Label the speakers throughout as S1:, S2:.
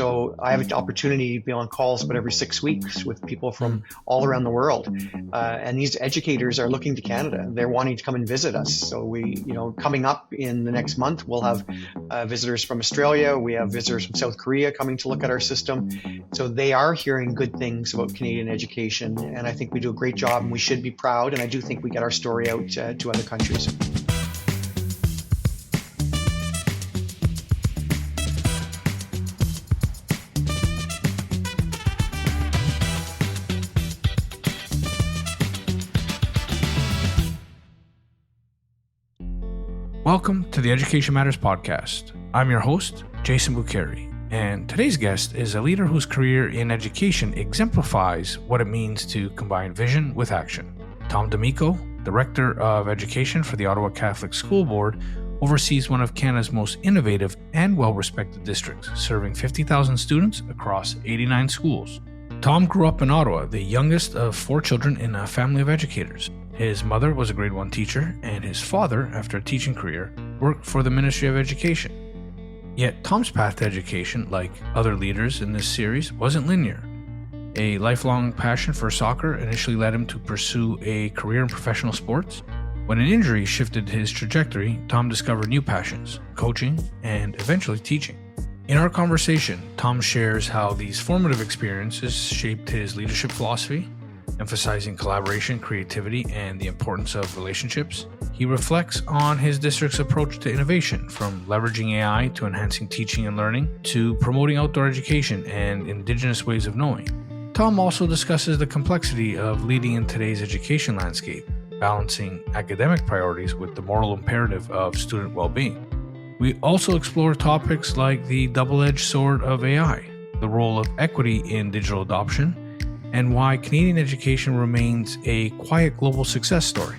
S1: So I have an opportunity to be on calls about every 6 weeks with people from all around the world. And these educators are looking to Canada. They're wanting to come and visit us. So coming up in the next month, we'll have visitors from Australia. We have visitors from South Korea coming to look at our system. So they are hearing good things about Canadian education. And I think we do a great job, and we should be proud. And I do think we get our story out to other countries.
S2: Welcome to the Education Matters podcast. I'm your host, Jason Bucheri, and today's guest is a leader whose career in education exemplifies what it means to combine vision with action. Tom D'Amico, Director of Education for the Ottawa Catholic School Board, oversees one of Canada's most innovative and well-respected districts, serving 50,000 students across 89 schools. Tom grew up in Ottawa, the youngest of 4 children in a family of educators. His mother was a grade 1 teacher, and his father, after a teaching career, worked for the Ministry of Education. Yet Tom's path to education, like other leaders in this series, wasn't linear. A lifelong passion for soccer initially led him to pursue a career in professional sports. When an injury shifted his trajectory, Tom discovered new passions, coaching, and eventually teaching. In our conversation, Tom shares how these formative experiences shaped his leadership philosophy, emphasizing collaboration, creativity, and the importance of relationships. He reflects on his district's approach to innovation, from leveraging AI to enhancing teaching and learning, to promoting outdoor education and Indigenous ways of knowing. Tom also discusses the complexity of leading in today's education landscape, balancing academic priorities with the moral imperative of student well-being. We also explore topics like the double-edged sword of AI, the role of equity in digital adoption, and why Canadian education remains a quiet global success story.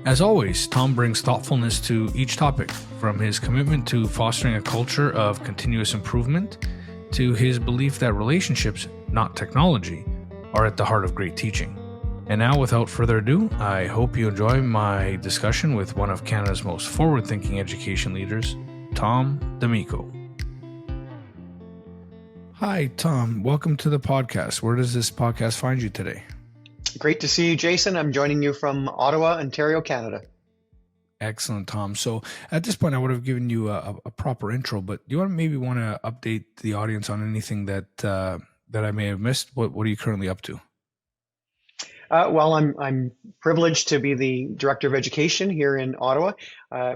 S2: As always, Tom brings thoughtfulness to each topic, from his commitment to fostering a culture of continuous improvement to his belief that relationships, not technology, are at the heart of great teaching. And now, without further ado, I hope you enjoy my discussion with one of Canada's most forward-thinking education leaders, Tom D'Amico. Hi, Tom. Welcome to the podcast. Where does this podcast find you today?
S1: Great to see you, Jason. I'm joining you from Ottawa, Ontario, Canada.
S2: Excellent, Tom. So at this point, I would have given you a proper intro, but do you maybe want to update the audience on anything that I may have missed? What are you currently up to?
S1: Well, I'm privileged to be the Director of Education here in Ottawa.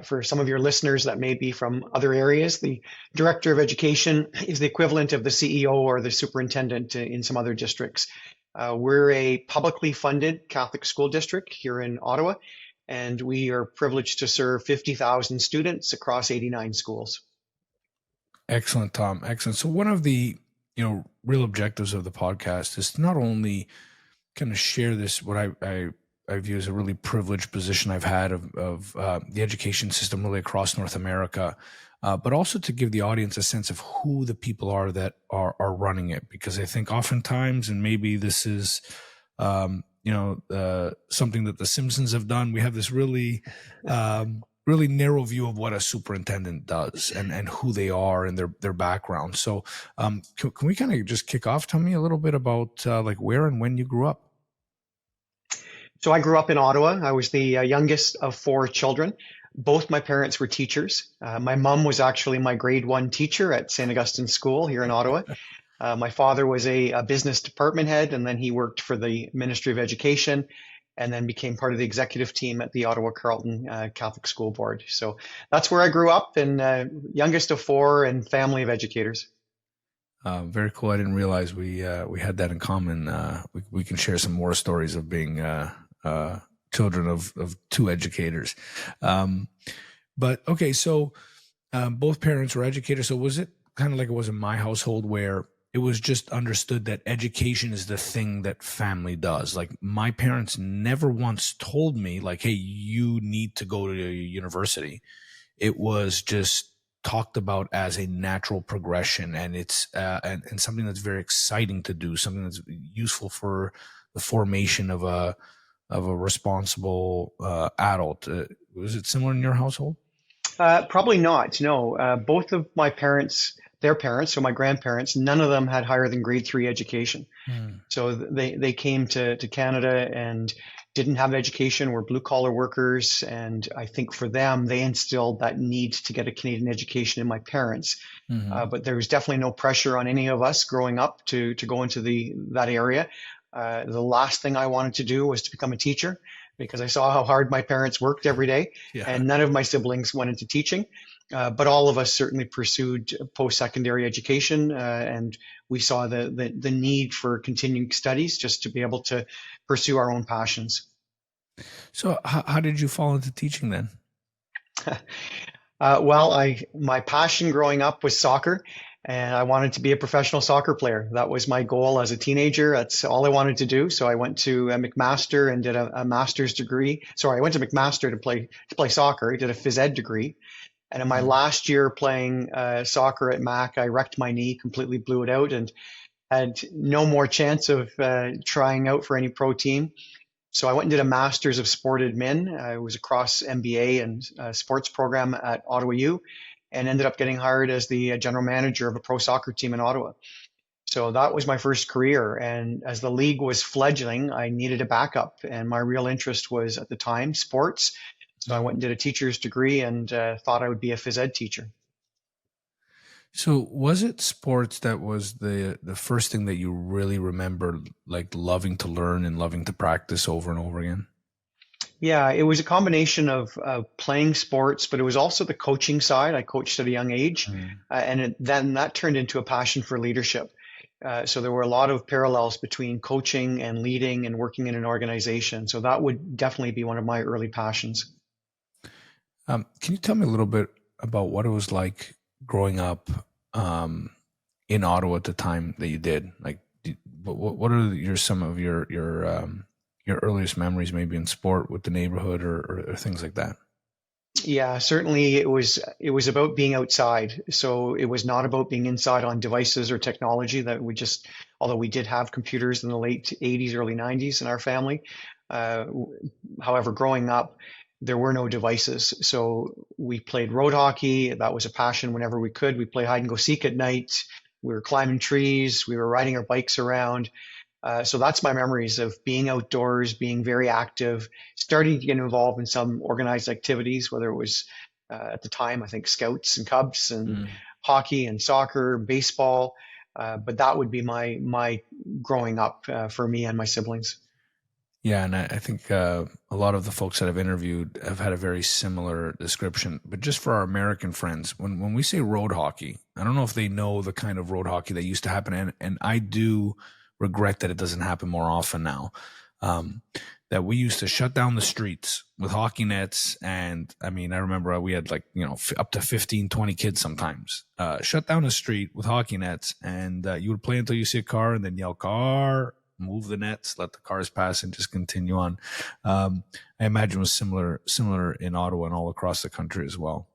S1: For some of your listeners that may be from other areas, the Director of Education is the equivalent of the CEO or the Superintendent in some other districts. We're a publicly funded Catholic school district here in Ottawa, and we are privileged to serve 50,000 students across 89 schools.
S2: Excellent, Tom. Excellent. So one of the real objectives of the podcast is to not only kind of share this, what I view as a really privileged position I've had of the education system really across North America, but also to give the audience a sense of who the people are that are running it. Because I think oftentimes, and maybe this is, something that the Simpsons have done, we have this really narrow view of what a superintendent does and who they are and their background. So can we kind of just kick off? Tell me a little bit about where and when you grew up.
S1: So I grew up in Ottawa. I was the youngest of 4 children. Both my parents were teachers. My mom was actually my grade 1 teacher at St. Augustine School here in Ottawa. My father was a business department head, and then he worked for the Ministry of Education, and then became part of the executive team at the Ottawa Carleton Catholic School Board. So that's where I grew up, and youngest of 4 and family of educators.
S2: Very cool. I didn't realize we had that in common. We can share some more stories of being children of 2 educators. But okay, so both parents were educators. So was it kind of like it was in my household, where it was just understood that education is the thing that family does? Like, my parents never once told me like, hey, you need to go to university. It was just talked about as a natural progression, and it's and something that's very exciting to do, something that's useful for the formation of a responsible adult. Was it similar in your household?
S1: Probably not. No, both of my parents their parents, so my grandparents, none of them had higher than grade 3 education.
S2: Hmm.
S1: So they came to Canada and didn't have education, were blue collar workers. And I think for them, they instilled that need to get a Canadian education in my parents.
S2: Hmm.
S1: But there was definitely no pressure on any of us growing up to go into that area. The last thing I wanted to do was to become a teacher because I saw how hard my parents worked every day,
S2: Yeah.
S1: and none of my siblings went into teaching. But all of us certainly pursued post-secondary education, and we saw the need for continuing studies just to be able to pursue our own passions.
S2: So how did you fall into teaching then?
S1: My passion growing up was soccer, and I wanted to be a professional soccer player. That was my goal as a teenager. That's all I wanted to do. So I went to McMaster and did a master's degree. Sorry, I went to McMaster to play soccer. I did a phys ed degree. And in my
S2: Mhm.
S1: last year playing soccer at Mac, I wrecked my knee, completely blew it out, and had no more chance of trying out for any pro team. So I went and did a master's of sport admin. It was a cross MBA and sports program at Ottawa U, and ended up getting hired as the general manager of a pro soccer team in Ottawa. So that was my first career. And as the league was fledgling, I needed a backup. And my real interest was at the time sports. So I went and did a teacher's degree and thought I would be a phys ed teacher.
S2: So was it sports that was the first thing that you really remember, like loving to learn and loving to practice over and over again?
S1: Yeah, it was a combination of playing sports, but it was also the coaching side. I coached at a young age,
S2: Mm.
S1: then that turned into a passion for leadership. So there were a lot of parallels between coaching and leading and working in an organization. So that would definitely be one of my early passions.
S2: Can you tell me a little bit about what it was like growing up in Ottawa at the time that you did? Like, what are some of your earliest memories, maybe in sport with the neighborhood or things like that?
S1: Yeah, certainly it was about being outside. So it was not about being inside on devices or technology that although we did have computers in the late 80s, early 90s in our family. Uh, However, growing up, there were no devices. So we played road hockey. That was a passion whenever we could. We played hide and go seek at night. We were climbing trees. We were riding our bikes around. So that's my memories of being outdoors, being very active, starting to get involved in some organized activities, whether it was at the time, I think Scouts and Cubs and
S2: Mm.
S1: hockey and soccer, baseball. But that would be my growing up for me and my siblings.
S2: Yeah, and I think a lot of the folks that I've interviewed have had a very similar description. But just for our American friends, when we say road hockey, I don't know if they know the kind of road hockey that used to happen, and I do regret that it doesn't happen more often now. Um, that we used to shut down the streets with hockey nets, and I mean, I remember we had, like, up to 15, 20 kids sometimes. Shut down the street with hockey nets, and you would play until you see a car, and then yell "car," move the nets, let the cars pass, and just continue on. I imagine it was similar in Ottawa and all across the country as well.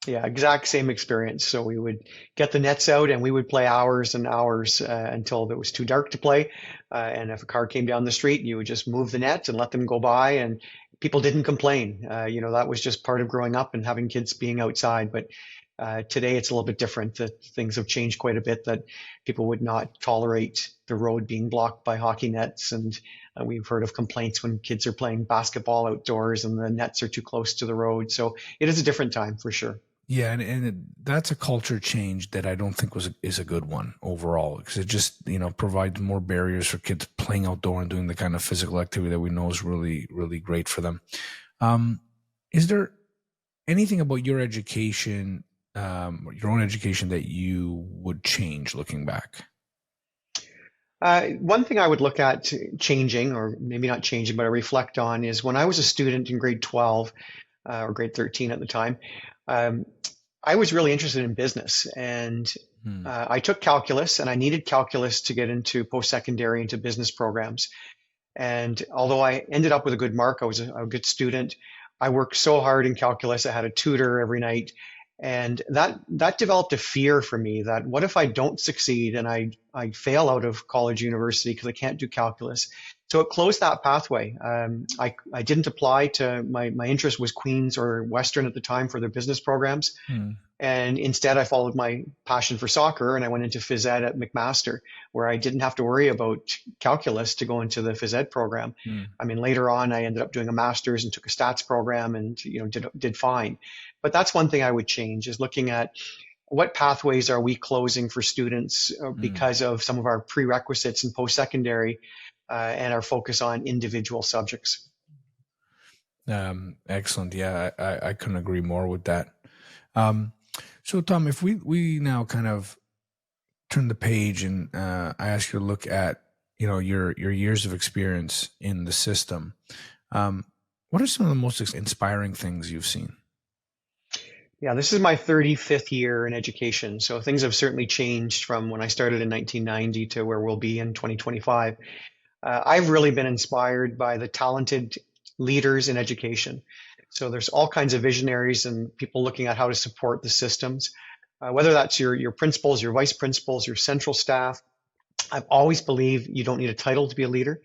S1: Yeah, exact same experience. So we would get the nets out and we would play hours and hours until it was too dark to play. And if a car came down the street, you would just move the net and let them go by, and people didn't complain. That was just part of growing up and having kids being outside. But today it's a little bit different. That things have changed quite a bit. That people would not tolerate the road being blocked by hockey nets, and we've heard of complaints when kids are playing basketball outdoors and the nets are too close to the road. So it is a different time for sure.
S2: Yeah, that's a culture change that I don't think is a good one overall, because it just provides more barriers for kids playing outdoor and doing the kind of physical activity that we know is really, really great for them. Is there anything about your education, your own education, that you would change looking back?
S1: One thing I would look at changing, or maybe not changing, but I reflect on, is when I was a student in grade 12 or grade 13 at the time. Um, I was really interested in business, and
S2: Hmm.
S1: I took calculus, and I needed calculus to get into post-secondary, into business programs. And although I ended up with a good mark, I was a good student. I worked so hard in calculus. I had a tutor every night, and that developed a fear for me that what if I don't succeed and I fail out of college, university because I can't do calculus? So it closed that pathway. I didn't apply to my interest was Queens or Western at the time for their business programs.
S2: Hmm.
S1: And instead, I followed my passion for soccer and I went into phys ed at McMaster, where I didn't have to worry about calculus to go into the phys ed program.
S2: Hmm.
S1: I mean, later on, I ended up doing a master's and took a stats program and, did fine. But that's one thing I would change is looking at what pathways are we closing for students
S2: Hmm.
S1: because of some of our prerequisites in post-secondary and our focus on individual subjects.
S2: Excellent. Yeah, I couldn't agree more with that. So Tom, if we now kind of turn the page and I ask you to look at, your years of experience in the system, what are some of the most inspiring things you've seen?
S1: Yeah, this is my 35th year in education. So things have certainly changed from when I started in 1990 to where we'll be in 2025. I've really been inspired by the talented leaders in education. So there's all kinds of visionaries and people looking at how to support the systems, whether that's your principals, your vice principals, your central staff. I've always believed you don't need a title to be a leader.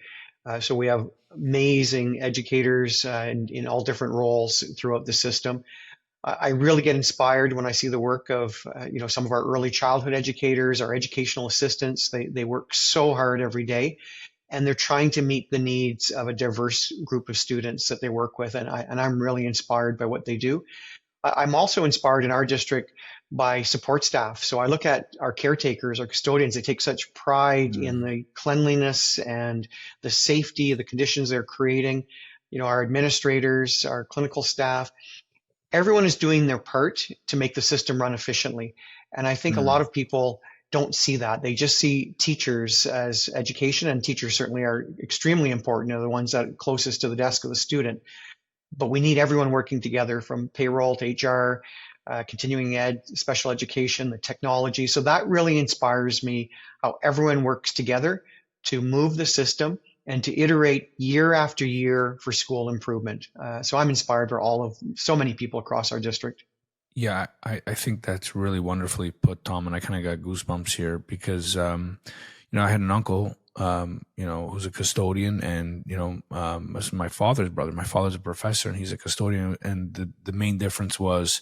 S1: So we have amazing educators in all different roles throughout the system. I really get inspired when I see the work of, some of our early childhood educators, our educational assistants. They work so hard every day, and they're trying to meet the needs of a diverse group of students that they work with. And I'm really inspired by what they do. I'm also inspired in our district by support staff. So I look at our caretakers, our custodians. They take such pride in the cleanliness and the safety, the conditions they're creating. Our administrators, our clinical staff. Everyone is doing their part to make the system run efficiently. And I think a lot of people don't see that. They just see teachers as education, and teachers certainly are extremely important. They're the ones that are closest to the desk of the student. But we need everyone working together from payroll to HR, continuing ed, special education, the technology. So that really inspires me, how everyone works together to move the system and to iterate year after year for school improvement. So I'm inspired by so many people across our district.
S2: Yeah, I think that's really wonderfully put, Tom, and I kind of got goosebumps here because, I had an uncle, who's a custodian, and, this is my father's brother. My father's a professor and he's a custodian. And the main difference was,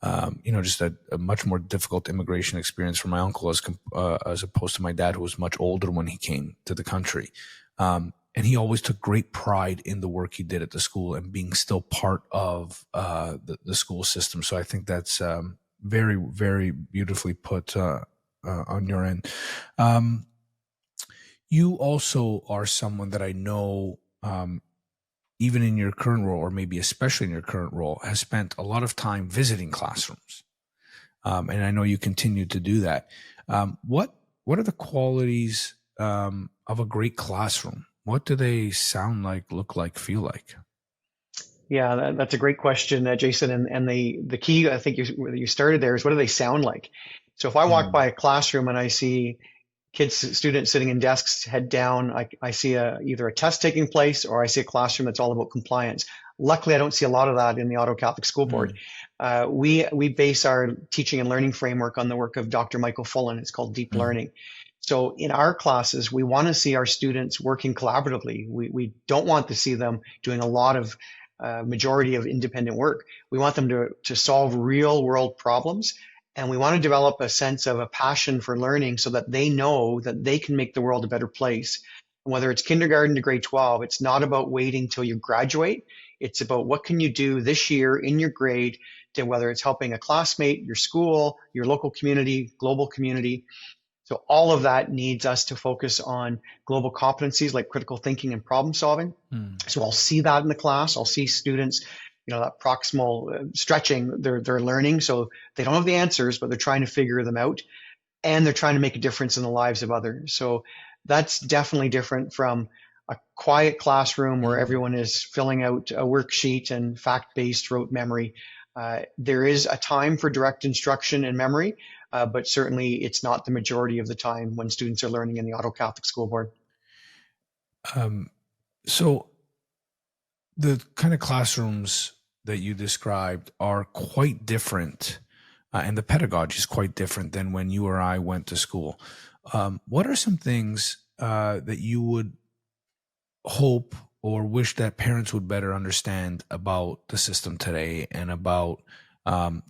S2: just a much more difficult immigration experience for my uncle as opposed to my dad, who was much older when he came to the country. And he always took great pride in the work he did at the school and being still part of the school system. So I think that's very, very beautifully put on your end. You also are someone that I know, even in your current role, or maybe especially in your current role, has spent a lot of time visiting classrooms. And I know you continue to do that. What are the qualities of a great classroom? What do they sound like, look like, feel like?
S1: Yeah, that's a great question, Jason. And the key, I think you started there, is what do they sound like? So if I walk by a classroom and I see students sitting in desks, head down, I see either a test taking place or I see a classroom that's all about compliance. Luckily, I don't see a lot of that in the Ottawa Catholic School Board. We base our teaching and learning framework on the work of Dr. Michael Fullen. It's called Deep Learning. So in our classes, we want to see our students working collaboratively. We don't want to see them doing a lot of majority of independent work. We want them to solve real world problems. And we want to develop a sense of a passion for learning so that they know that they can make the world a better place. Whether it's kindergarten to grade 12, it's not about waiting till you graduate. It's about what can you do this year in your grade, to whether it's helping a classmate, your school, your local community, global community. So all of that needs us to focus on global competencies like critical thinking and problem solving. So I'll see that in the class. I'll see students, that proximal stretching, they're learning. So they don't have the answers, but they're trying to figure them out. And they're trying to make a difference in the lives of others. So that's definitely different from a quiet classroom where everyone is filling out a worksheet and fact-based rote memory. There is a time for direct instruction and memory, but certainly it's not the majority of the time when students are learning in the Ottawa Catholic School Board.
S2: So the kind of classrooms that you described are quite different, and the pedagogy is quite different than when you or I went to school. What are some things that you would hope or wish that parents would better understand about the system today and about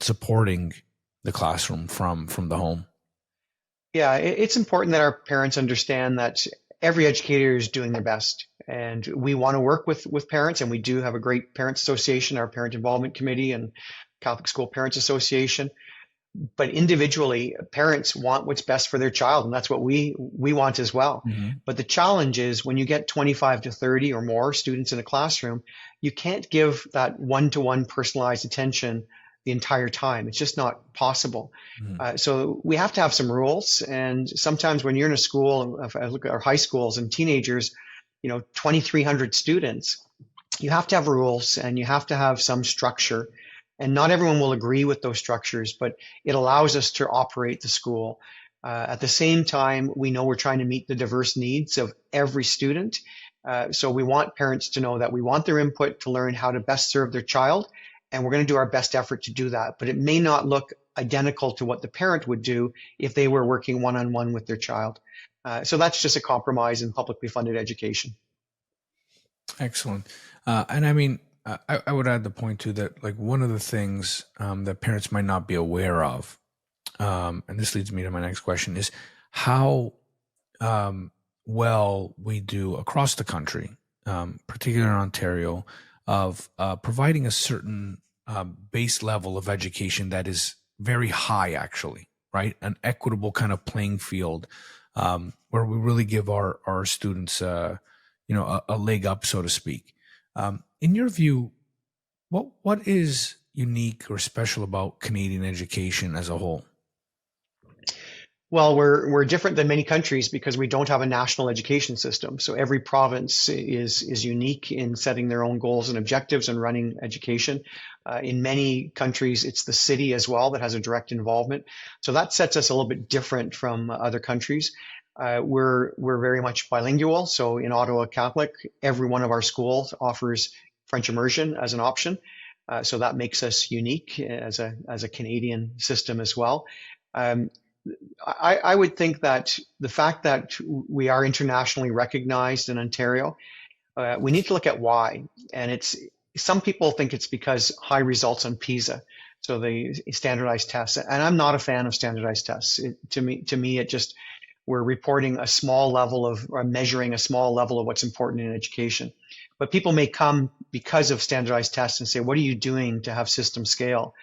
S2: supporting the classroom from the home?
S1: Yeah, it's important that our parents understand that every educator is doing their best. And we want to work with parents, and we do have a great parents association, our parent involvement committee and Catholic School Parents Association. But individually, parents want what's best for their child, and that's what we want as well.
S2: Mm-hmm.
S1: But the challenge is when you get 25 to 30 or more students in a classroom, you can't give that one-to-one personalized attention the entire time. It's just not possible.
S2: Mm-hmm.
S1: So we have to have some rules. And sometimes when you're in a school, if I look at our high schools and teenagers, 2,300 students, you have to have rules and you have to have some structure. And not everyone will agree with those structures, but it allows us to operate the school. At the same time, we know we're trying to meet the diverse needs of every student. So we want parents to know that we want their input to learn how to best serve their child. And we're going to do our best effort to do that. But it may not look identical to what the parent would do if they were working one-on-one with their child. So that's just a compromise in publicly funded education.
S2: Excellent. And I mean, I would add the point too that like one of the things that parents might not be aware of, and this leads me to my next question, is how well we do across the country, particularly in Ontario, of providing a certain base level of education that is very high, actually, right? An equitable kind of playing field where we really give our students, a leg up, so to speak. In your view, what is unique or special about Canadian education as a whole?
S1: Well, we're different than many countries because we don't have a national education system. So every province is unique in setting their own goals and objectives and running education. In many countries, it's the city as well that has a direct involvement. So that sets us a little bit different from other countries. We're very much bilingual. So in Ottawa Catholic, every one of our schools offers French immersion as an option. So that makes us unique as a Canadian system as well. I would think that the fact that we are internationally recognized in Ontario, we need to look at why. And some people think it's because high results on PISA, so the standardized tests. And I'm not a fan of standardized tests. To me, we're reporting a small level or measuring a small level of what's important in education. But people may come because of standardized tests and say, what are you doing to have system scale?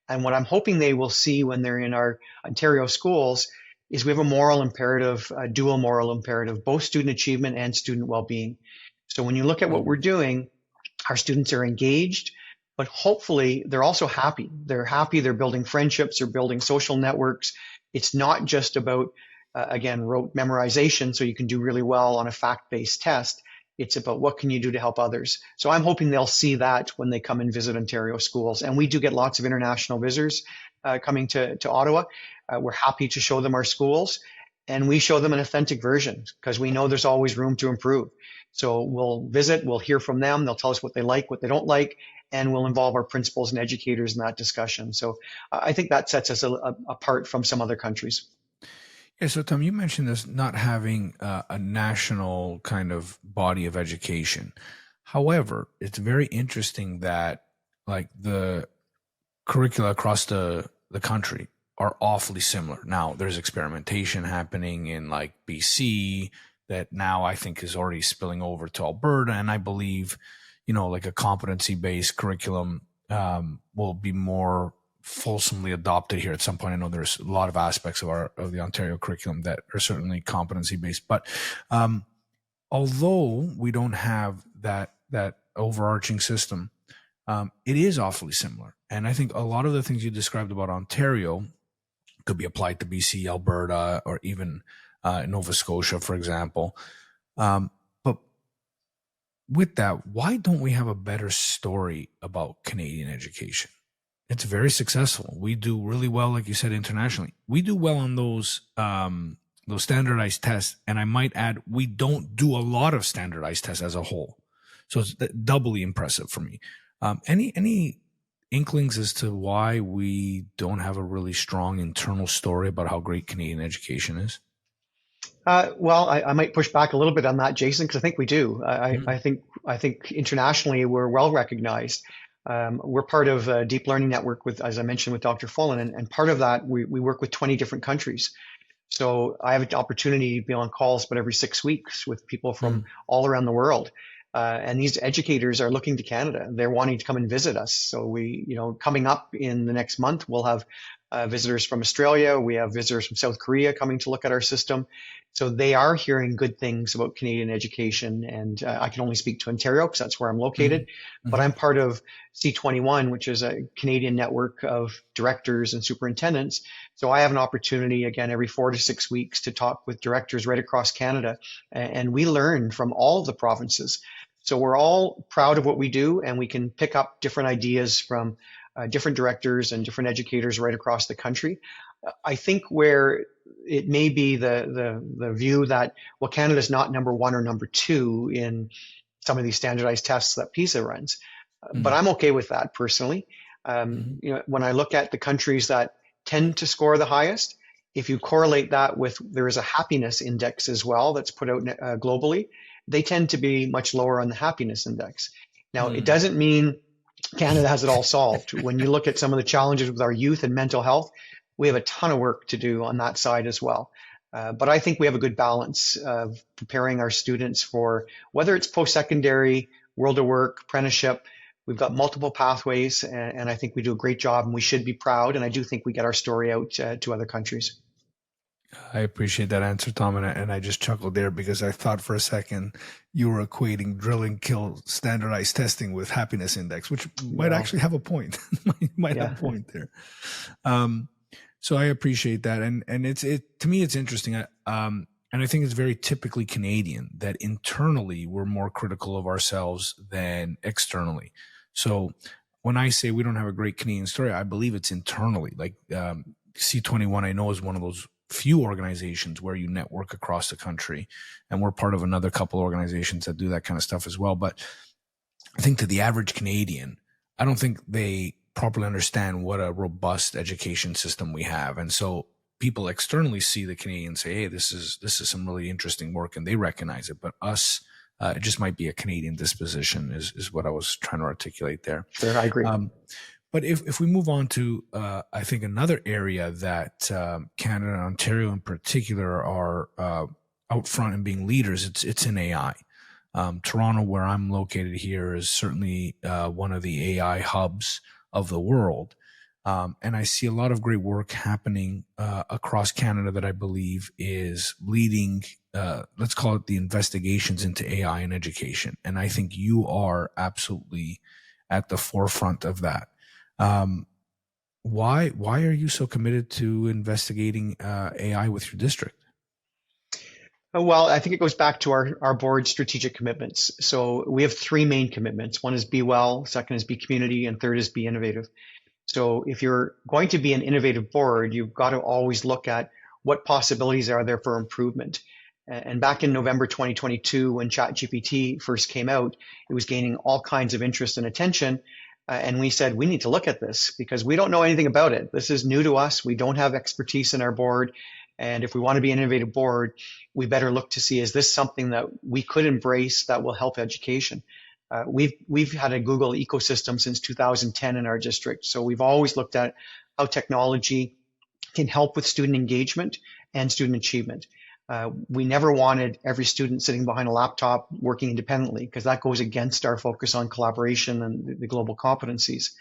S1: And what I'm hoping they will see when they're in our Ontario schools is we have a moral imperative, a dual moral imperative, both student achievement and student well-being. So when you look at what we're doing, our students are engaged, but hopefully they're also happy. They're happy, they're building friendships, they're building social networks. It's not just about, again, rote memorization so you can do really well on a fact-based test. It's about what can you do to help others. So I'm hoping they'll see that when they come and visit Ontario schools. And we do get lots of international visitors coming to Ottawa. We're happy to show them our schools, and we show them an authentic version because we know there's always room to improve. So we'll visit, we'll hear from them, they'll tell us what they like, what they don't like, and we'll involve our principals and educators in that discussion. So I think that sets us apart from some other countries.
S2: Yeah, so Tom, you mentioned this not having a national kind of body of education. However, it's very interesting that like the curricula across the country are awfully similar. Now, there's experimentation happening in like BC that now I think is already spilling over to Alberta, and I believe, like a competency-based curriculum will be more fulsomely adopted here at some point. I know there's a lot of aspects of the Ontario curriculum that are certainly competency-based, but although we don't have that overarching system, it is awfully similar. And I think a lot of the things you described about Ontario could be applied to BC, Alberta, or even Nova Scotia, for example. But with that, why don't we have a better story about Canadian education? It's very successful. We do really well, like you said, internationally. We do well on those standardized tests. And I might add, we don't do a lot of standardized tests as a whole. So it's doubly impressive for me. Any inklings as to why we don't have a really strong internal story about how great Canadian education is?
S1: Well, I might push back a little bit on that, Jason, because I think we do.
S2: Mhm.
S1: I think internationally we're well recognized. We're part of a deep learning network with, as I mentioned, with Dr. Fullen, and part of that we work with 20 different countries. So I have an opportunity to be on calls, but every 6 weeks with people from
S2: Mm.
S1: all around the world. And these educators are looking to Canada. They're wanting to come and visit us. So coming up in the next month, we'll have visitors from Australia. We have visitors from South Korea coming to look at our system. So they are hearing good things about Canadian education. And I can only speak to Ontario because that's where I'm
S2: Mhm.
S1: located. But
S2: Mhm.
S1: I'm part of C21, which is a Canadian network of directors and superintendents. So I have an opportunity again every 4 to 6 weeks to talk with directors right across Canada, and we learn from all of the provinces. So we're all proud of what we do, and we can pick up different ideas from different directors and different educators right across the country. I think where it may be the view that, well, Canada's not number one or number two in some of these standardized tests that PISA runs, but
S2: Mm.
S1: I'm okay with that personally.
S2: Mhm.
S1: When I look at the countries that tend to score the highest, if you correlate that with, there is a happiness index as well that's put out globally, they tend to be much lower on the happiness index. Now, it
S2: Mm.
S1: doesn't mean Canada has it all solved. When you look at some of the challenges with our youth and mental health, we have a ton of work to do on that side as well. But I think we have a good balance of preparing our students for whether it's post-secondary, world of work, apprenticeship. We've got multiple pathways, and I think we do a great job, and we should be proud. And I do think we get our story out to other countries.
S2: I appreciate that answer, Tom, and I just chuckled there because I thought for a second you were equating drill and kill standardized testing with happiness index, which might
S1: No,
S2: actually have a point. might have
S1: yeah,
S2: a point there. Um, so I appreciate that, and it to me it's interesting. And I think it's very typically Canadian that internally we're more critical of ourselves than externally. So when I say we don't have a great Canadian story, I believe it's internally. Like C21, I know is one of those few organizations where you network across the country, and we're part of another couple organizations that do that kind of stuff as well. But I think to the average Canadian, I don't think they properly understand what a robust education system we have. And so people externally see the Canadians say, hey, this is some really interesting work, and they recognize it. But us, it just might be a Canadian disposition is what I was trying to articulate there.
S1: sure, I agree.
S2: But if we move on to, I think another area that Canada and Ontario in particular are out front and being leaders, it's in AI. Toronto, where I'm located here, is certainly one of the AI hubs of the world. And I see a lot of great work happening across Canada that I believe is leading, let's call it the investigations into AI in education. And I think you are absolutely at the forefront of that. Why are you so committed to investigating AI with your district?
S1: Well, I think it goes back to our board strategic commitments. So we have three main commitments. One is be well, second is be community, and third is be innovative. So if you're going to be an innovative board, you've got to always look at what possibilities are there for improvement. And back in November 2022, when ChatGPT first came out, it was gaining all kinds of interest and attention. And we said, we need to look at this because we don't know anything about it. This is new to us. We don't have expertise in our board. And if we want to be an innovative board, we better look to see, is this something that we could embrace that will help education? We've had a Google ecosystem since 2010 in our district. So we've always looked at how technology can help with student engagement and student achievement. We never wanted every student sitting behind a laptop working independently because that goes against our focus on collaboration and the global competencies.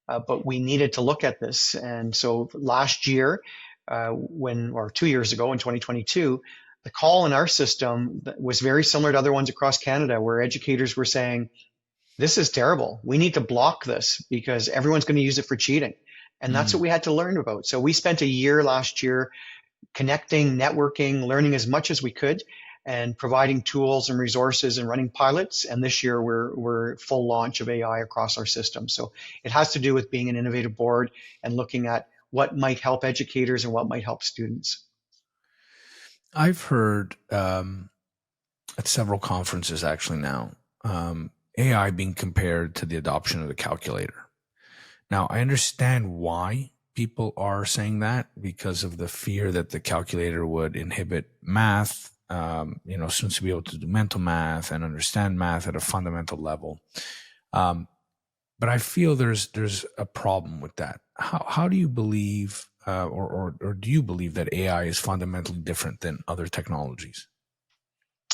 S1: But we needed to look at this. And so last year, or 2 years ago in 2022, the call in our system was very similar to other ones across Canada where educators were saying, this is terrible. We need to block this because everyone's going to use it for cheating. And that's what
S2: Mm.
S1: we had to learn about. So we spent a year last year connecting, networking, learning as much as we could, and providing tools and resources and running pilots. And this year we're full launch of AI across our system. So it has to do with being an innovative board and looking at what might help educators and what might help students.
S2: I've heard at several conferences actually now, AI being compared to the adoption of the calculator. Now, I understand why people are saying that because of the fear that the calculator would inhibit math, students to be able to do mental math and understand math at a fundamental level. But I feel there's a problem with that. How do you believe, or do you believe that AI is fundamentally different than other technologies?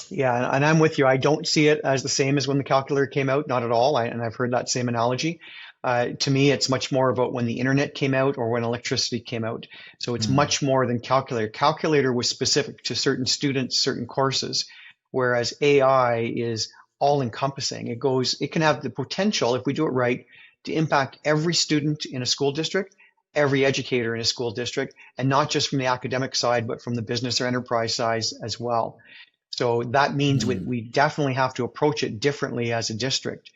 S1: Yeah, and I'm with you. I don't see it as the same as when the calculator came out, not at all. And I've heard that same analogy. To me, it's much more about when the internet came out or when electricity came out. So it's much more than calculator. Calculator was specific to certain students, certain courses, whereas AI is all encompassing. It can have the potential, if we do it right, to impact every student in a school district, every educator in a school district, and not just from the academic side, but from the business or enterprise side as well. So that means we definitely have to approach it differently as a district.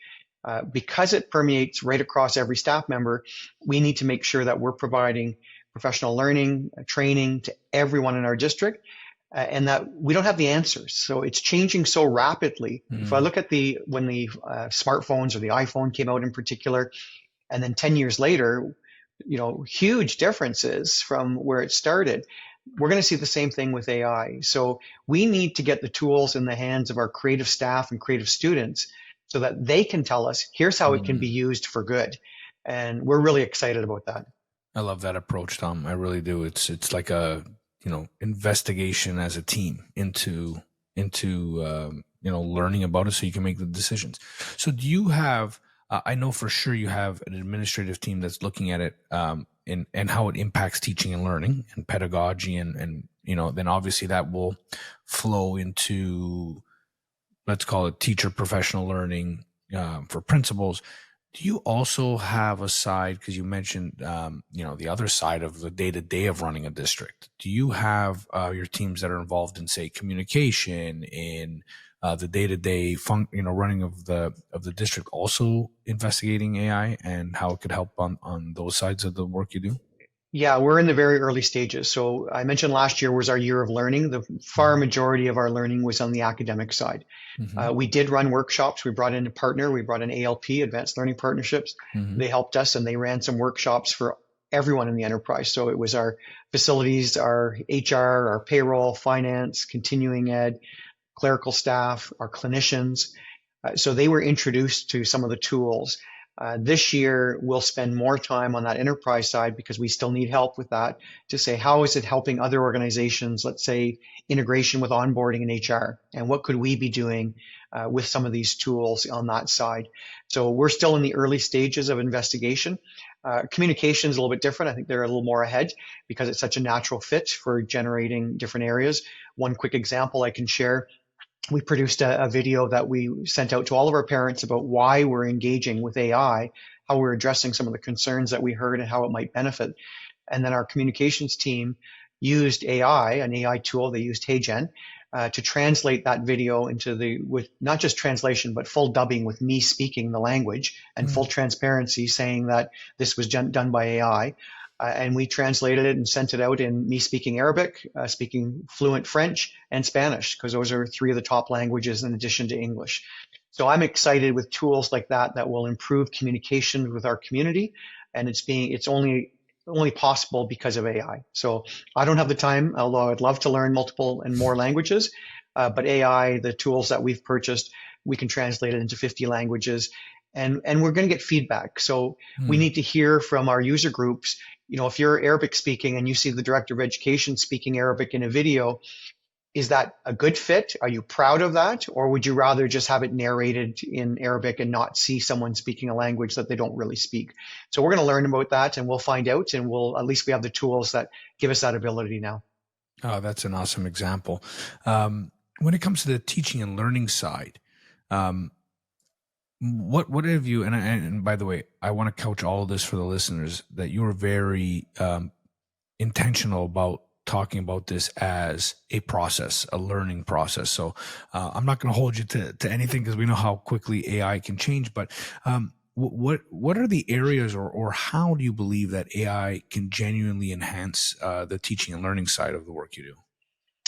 S1: Because it permeates right across every staff member, we need to make sure that we're providing professional learning, training to everyone in our district, and that we don't have the answers. So it's changing so rapidly. If I look at when the smartphones or the iPhone came out in particular, and then 10 years later, huge differences from where it started. We're going to see the same thing with AI. So we need to get the tools in the hands of our creative staff and creative students so that they can tell us, here's how it can be used for good. And we're really excited about that.
S2: I love that approach, Tom. I really do. It's like a, investigation as a team into learning about it so you can make the decisions. So do you have, I know for sure you have an administrative team that's looking at it, and how it impacts teaching and learning and pedagogy and then obviously that will flow into, let's call it teacher professional learning for principals. Do you also have a side, because you mentioned the other side of the day-to-day of running a district? Do you have your teams that are involved in, say, communication, in the day-to-day running of the district, also investigating AI and how it could help on those sides of the work you do?
S1: Yeah, we're in the very early stages. So I mentioned last year was our year of learning. The far majority of our learning was on the academic side. We did run workshops. We brought in a partner. We brought in ALP, Advanced Learning Partnerships. They helped us and they ran some workshops for everyone in the enterprise. So it was our facilities, our HR, our payroll, finance, continuing ed, clerical staff, our clinicians. So they were introduced to some of the tools. This year, we'll spend more time on that enterprise side because we still need help with that to say, how is it helping other organizations, let's say integration with onboarding and HR, and what could we be doing with some of these tools on that side? So we're still in the early stages of investigation. Communication is a little bit different. I think they're a little more ahead because it's such a natural fit for generating different areas. One quick example I can share. We produced a video that we sent out to all of our parents about why we're engaging with AI, how we're addressing some of the concerns that we heard and how it might benefit. And then our communications team used AI, an AI tool. They used HeyGen to translate that video with not just translation, but full dubbing with me speaking the language and full transparency saying that this was done by AI. And we translated it and sent it out in me speaking Arabic, speaking fluent French and Spanish, because those are three of the top languages in addition to English. So I'm excited with tools like that will improve communication with our community. And it's only possible because of AI. So I don't have the time, although I'd love to learn multiple and more languages. But AI, the tools that we've purchased, we can translate it into 50 languages. And we're going to get feedback. So we need to hear from our user groups. If you're Arabic speaking and you see the director of education speaking Arabic in a video, is that a good fit? Are you proud of that? Or would you rather just have it narrated in Arabic and not see someone speaking a language that they don't really speak? So we're going to learn about that and we'll find out, and at least we have the tools that give us that ability now.
S2: Oh, that's an awesome example. When it comes to the teaching and learning side, what have you, and by the way, I want to couch all of this for the listeners, that you are very intentional about talking about this as a process, a learning process. So I'm not going to hold you to anything because we know how quickly AI can change, but what are the areas or how do you believe that AI can genuinely enhance the teaching and learning side of the work you do?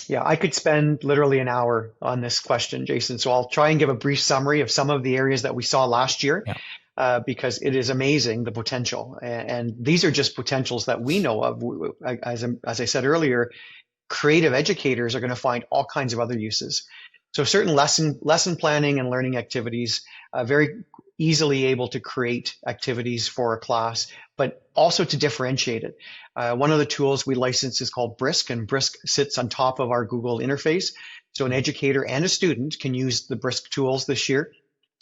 S1: Yeah, I could spend literally an hour on this question, Jason. So I'll try and give a brief summary of some of the areas that we saw last year. because it is amazing, the potential. And these are just potentials that we know of. As I said earlier, creative educators are going to find all kinds of other uses. So certain lesson planning and learning activities, very easily able to create activities for a class, but also to differentiate it. One of the tools we license is called Brisk, and Brisk sits on top of our Google interface. So an educator and a student can use the Brisk tools this year.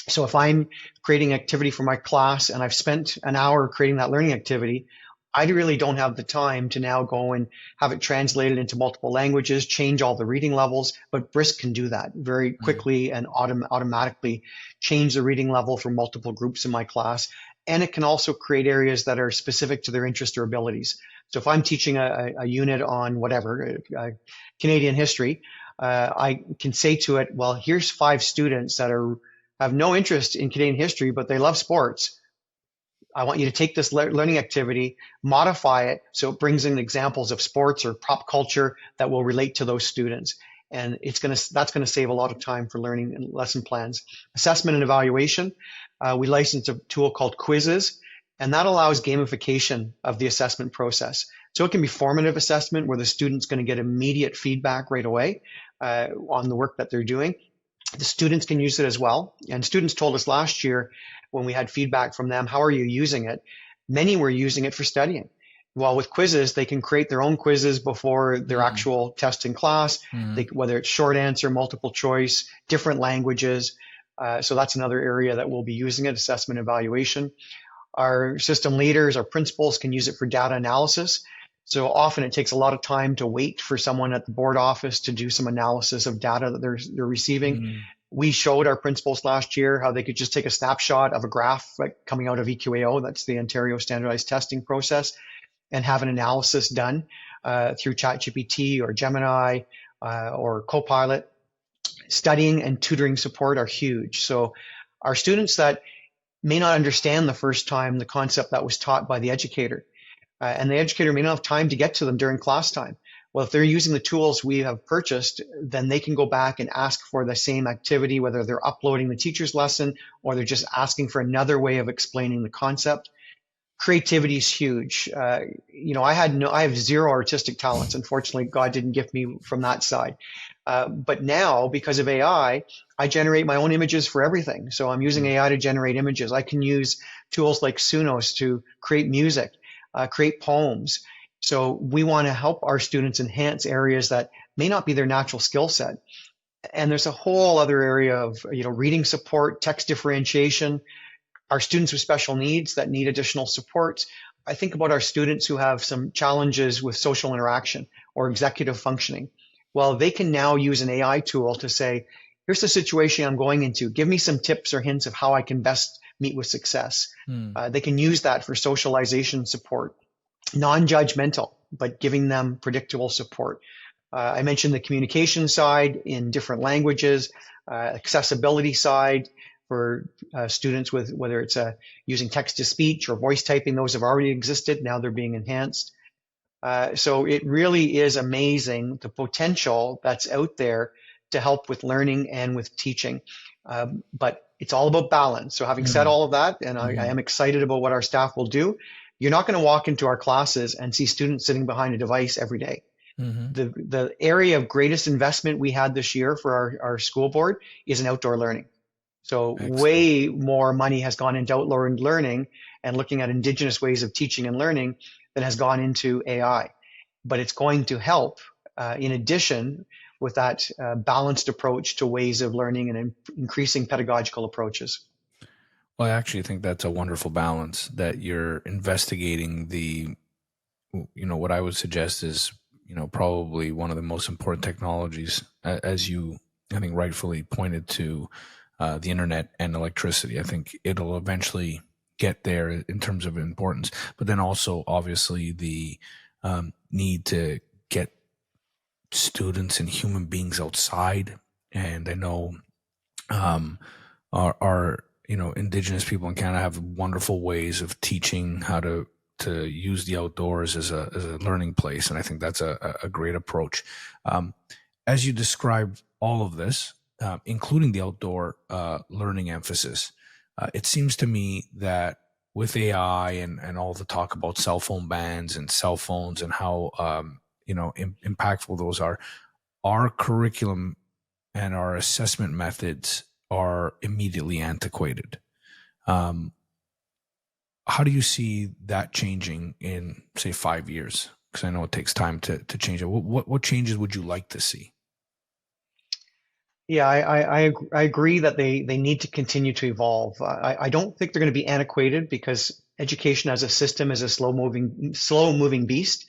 S1: So if I'm creating activity for my class and I've spent an hour creating that learning activity, I really don't have the time to now go and have it translated into multiple languages, change all the reading levels, but Brisk can do that very quickly and automatically change the reading level for multiple groups in my class. And it can also create areas that are specific to their interest or abilities. So if I'm teaching a unit on whatever, Canadian history, I can say to it, well, here's 5 students that have no interest in Canadian history, but they love sports. I want you to take this learning activity, modify it so it brings in examples of sports or pop culture that will relate to those students. And that's going to save a lot of time for learning and lesson plans. Assessment and evaluation. We license a tool called Quizzes, and that allows gamification of the assessment process. So it can be formative assessment where the student's going to get immediate feedback right away on the work that they're doing. The students can use it as well. And students told us last year when we had feedback from them, how are you using it? Many were using it for studying. Well, with quizzes, they can create their own quizzes before their actual test in class, whether it's short answer, multiple choice, different languages. So that's another area that we'll be using it, assessment evaluation. Our system leaders, our principals can use it for data analysis. So often it takes a lot of time to wait for someone at the board office to do some analysis of data that they're receiving. We showed our principals last year how they could just take a snapshot of a graph coming out of EQAO, that's the Ontario Standardized Testing Process, and have an analysis done through ChatGPT or Gemini or Copilot. Studying and tutoring support are huge. So our students that may not understand the first time the concept that was taught by the educator, and the educator may not have time to get to them during class time. Well, if they're using the tools we have purchased, then they can go back and ask for the same activity, whether they're uploading the teacher's lesson or they're just asking for another way of explaining the concept. Creativity is huge. I have zero artistic talents. Unfortunately, God didn't gift me from that side. But now, because of AI, I generate my own images for everything. So I'm using AI to generate images. I can use tools like Sunos to create music, create poems. So we want to help our students enhance areas that may not be their natural skill set. And there's a whole other area of, reading support, text differentiation, our students with special needs that need additional support. I think about our students who have some challenges with social interaction or executive functioning. Well, they can now use an AI tool to say, here's the situation I'm going into. Give me some tips or hints of how I can best meet with success. They can use that for socialization support. Non-judgmental, but giving them predictable support. I mentioned the communication side in different languages, accessibility side for students with whether it's using text-to-speech or voice typing. Those have already existed. Now they're being enhanced. So it really is amazing the potential that's out there to help with learning and with teaching. But it's all about balance. So having said all of that, and I am excited about what our staff will do, you're not going to walk into our classes and see students sitting behind a device every day. The area of greatest investment we had this year for our school board is in outdoor learning. So Excellent. Way more money has gone into outdoor learning and looking at Indigenous ways of teaching and learning than has gone into AI. But it's going to help in addition with that balanced approach to ways of learning and increasing pedagogical approaches.
S2: Well, I actually think that's a wonderful balance that you're investigating what I would suggest is, probably one of the most important technologies, as you, I think, rightfully pointed to the internet and electricity. I think it'll eventually get there in terms of importance, but then also obviously the need to get students and human beings outside. And I know our Indigenous people in Canada have wonderful ways of teaching how to use the outdoors as a learning place. And I think that's a great approach. As you described all of this, including the outdoor learning emphasis, It seems to me that with AI and all the talk about cell phone bans and cell phones and how impactful those are, our curriculum and our assessment methods are immediately antiquated. How do you see that changing in, say, 5 years? Because I know it takes time to change it. What changes would you like to see?
S1: Yeah, I agree that they need to continue to evolve. I don't think they're going to be antiquated because education as a system is a slow moving beast.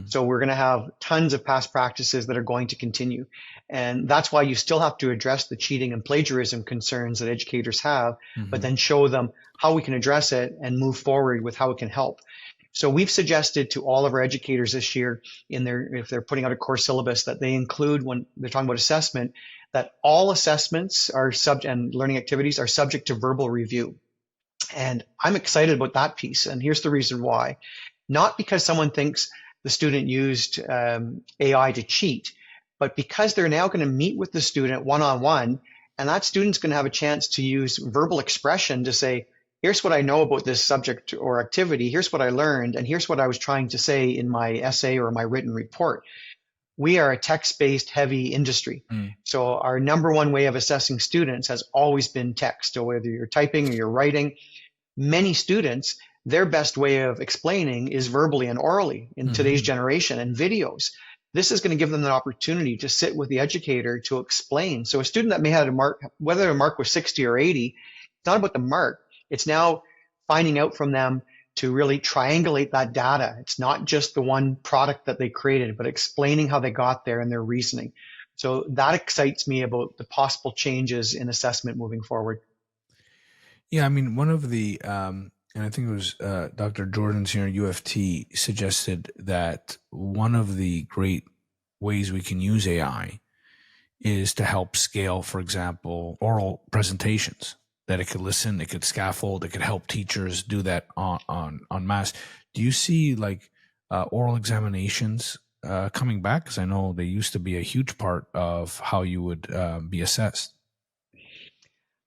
S1: So we're going to have tons of past practices that are going to continue. And that's why you still have to address the cheating and plagiarism concerns that educators have, but then show them how we can address it and move forward with how it can help. So we've suggested to all of our educators this year if they're putting out a course syllabus, that they include, when they're talking about assessment, that all assessments and learning activities are subject to verbal review. And I'm excited about that piece. And here's the reason why. Not because someone thinks the student used AI to cheat, but because they're now going to meet with the student one-on-one, and that student's going to have a chance to use verbal expression to say, here's what I know about this subject or activity, here's what I learned, and here's what I was trying to say in my essay or my written report. We are a text-based heavy industry. So our number one way of assessing students has always been text. So whether you're typing or you're writing, many students, their best way of explaining is verbally and orally in today's generation, and videos. This is going to give them an opportunity to sit with the educator to explain. So a student that may have a mark, whether a mark was 60 or 80, it's not about the mark. It's now finding out from them to really triangulate that data. It's not just the one product that they created, but explaining how they got there and their reasoning. So that excites me about the possible changes in assessment moving forward.
S2: Yeah, I mean, one of the, and I think it was Dr. Jordan's here at UFT suggested that one of the great ways we can use AI is to help scale, for example, oral presentations. That it could listen, it could scaffold, it could help teachers do that on mass. Do you see like oral examinations coming back? Because I know they used to be a huge part of how you would be assessed.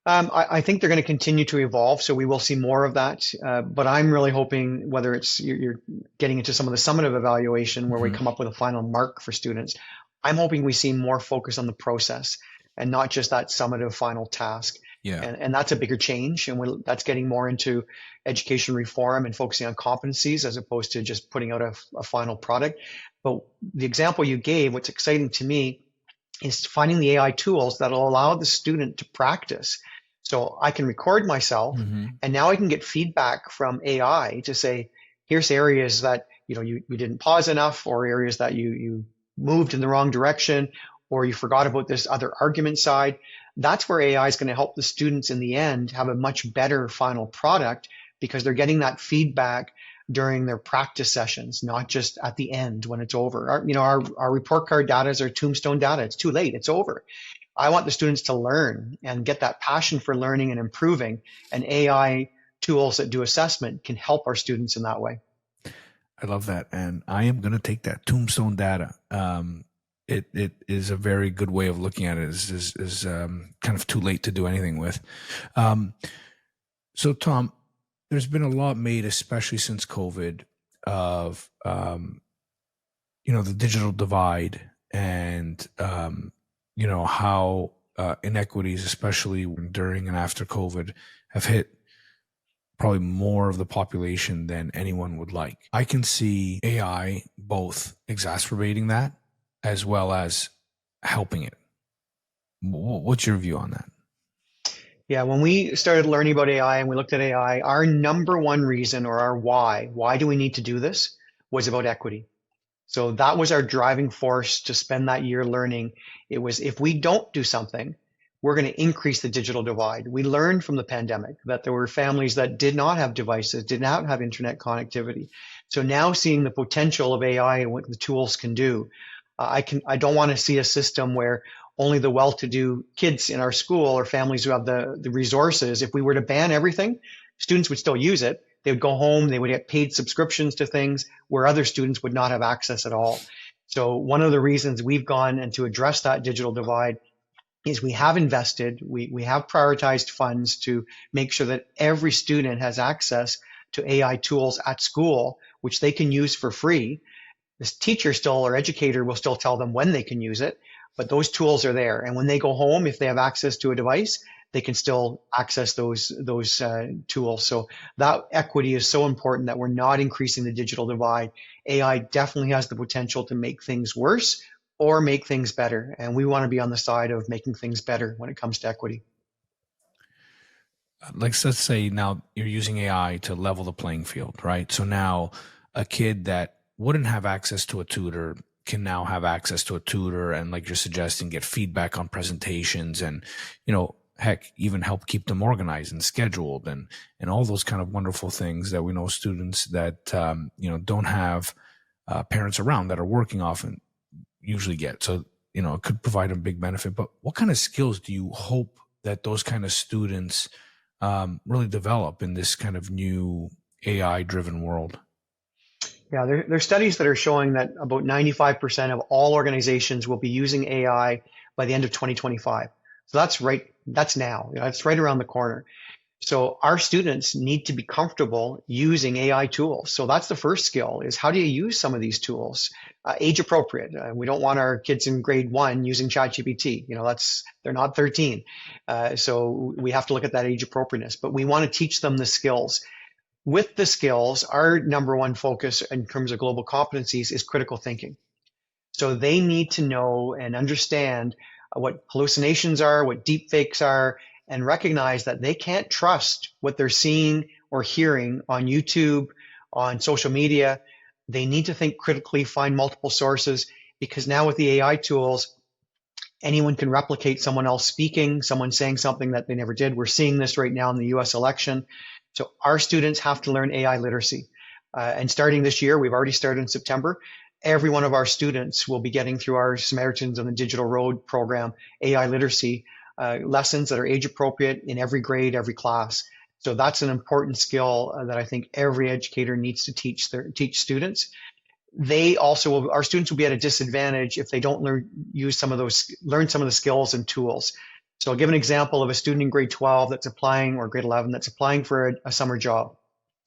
S1: I think they're going to continue to evolve, so we will see more of that. But I'm really hoping, whether it's you're getting into some of the summative evaluation where we come up with a final mark for students, I'm hoping we see more focus on the process and not just that summative final task.
S2: Yeah.
S1: And that's a bigger change. And that's getting more into education reform and focusing on competencies as opposed to just putting out a final product. But the example you gave, what's exciting to me is finding the AI tools that will allow the student to practice. So I can record myself and now I can get feedback from AI to say, here's areas that you didn't pause enough, or areas that you moved in the wrong direction, or you forgot about this other argument side. That's where AI is going to help the students in the end have a much better final product, because they're getting that feedback during their practice sessions, not just at the end when it's over. Our report card data is our tombstone data. It's too late. It's over. I want the students to learn and get that passion for learning and improving, and AI tools that do assessment can help our students in that way.
S2: I love that. And I am going to take that tombstone data. It is a very good way of looking at it. Is kind of too late to do anything with. So Tom, there's been a lot made, especially since COVID, of the digital divide and how inequities, especially during and after COVID, have hit probably more of the population than anyone would like. I can see AI both exacerbating that as well as helping it. What's your view on that?
S1: Yeah, when we started learning about AI and we looked at AI, our number one reason, or our why do we need to do this, was about equity. So that was our driving force to spend that year learning. It was, if we don't do something, we're going to increase the digital divide. We learned from the pandemic that there were families that did not have devices, did not have internet connectivity. So now seeing the potential of AI and what the tools can do, I don't want to see a system where only the well-to-do kids in our school or families who have the resources, if we were to ban everything, students would still use it. They would go home, they would get paid subscriptions to things where other students would not have access at all. So one of the reasons we've gone and to address that digital divide is we have invested, we have prioritized funds to make sure that every student has access to AI tools at school, which they can use for free. This teacher still or educator will still tell them when they can use it, but those tools are there. And when they go home, if they have access to a device, they can still access those tools. So that equity is so important that we're not increasing the digital divide. AI definitely has the potential to make things worse or make things better. And we want to be on the side of making things better when it comes to equity.
S2: Like, let's say now you're using AI to level the playing field, right? So now a kid that wouldn't have access to a tutor can now have access to a tutor, and like you're suggesting, get feedback on presentations, and, you know, heck, even help keep them organized and scheduled, and all those kind of wonderful things that we know students that don't have parents around that are working often usually get. So, you know, it could provide a big benefit. But what kind of skills do you hope that those kind of students really develop in this kind of new AI-driven world?
S1: Yeah, there's studies that are showing that about 95% of all organizations will be using AI by the end of 2025. So that's now, it's right around the corner. So our students need to be comfortable using AI tools. So that's the first skill, is how do you use some of these tools? Age appropriate. We don't want our kids in grade 1 using ChatGPT. They're not 13. So we have to look at that age appropriateness, but we want to teach them the skills. With the skills, our number one focus in terms of global competencies is critical thinking. So they need to know and understand what hallucinations are, what deep fakes are, and recognize that they can't trust what they're seeing or hearing on YouTube, on social media. They need to think critically, find multiple sources, because now with the AI tools, anyone can replicate someone else speaking, someone saying something that they never did. We're seeing this right now in the US election. So our students have to learn AI literacy. And starting this year, we've already started in September, every one of our students will be getting through our Samaritans on the Digital Road program, AI literacy lessons that are age appropriate in every grade, every class. So that's an important skill that I think every educator needs to teach students. Our students will be at a disadvantage if they don't learn some of the skills and tools. So I'll give an example of a student in grade 12 that's applying, or grade 11 that's applying for a summer job.